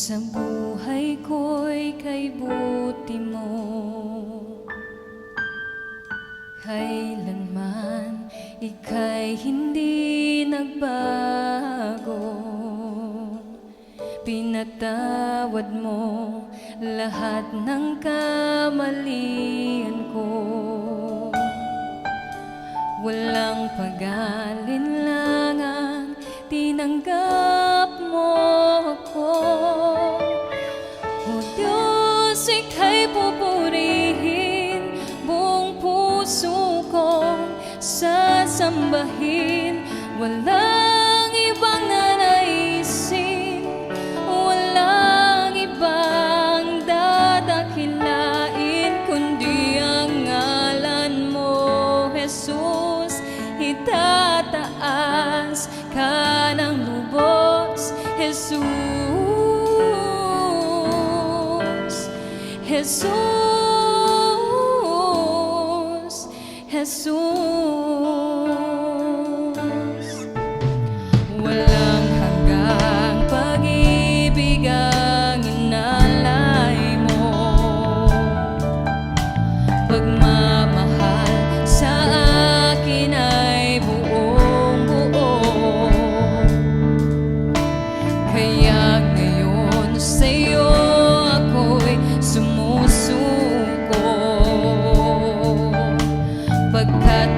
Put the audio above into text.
Sa buhay ko'y kay buti mo, kailanman ika'y hindi nagbago. Pinatawad mo lahat ng kamalian ko. Walang pag-alinlangan, tinanggap mo ako. O Diyos, ika'y pupurihin, buong puso kong sasambahin. Walang ibang nanaisin, walang ibang dadakilain, kundi ang ngalan mo, Jesus. Itataas ka ng lubos, Jesus. Jesus, Jesus. Walang hanggang pag-ibig ang inalay mo, pagmamahal sa akin ay buong-buo. Kaya ngayon sa'yo ako'y sumusuko, pagkat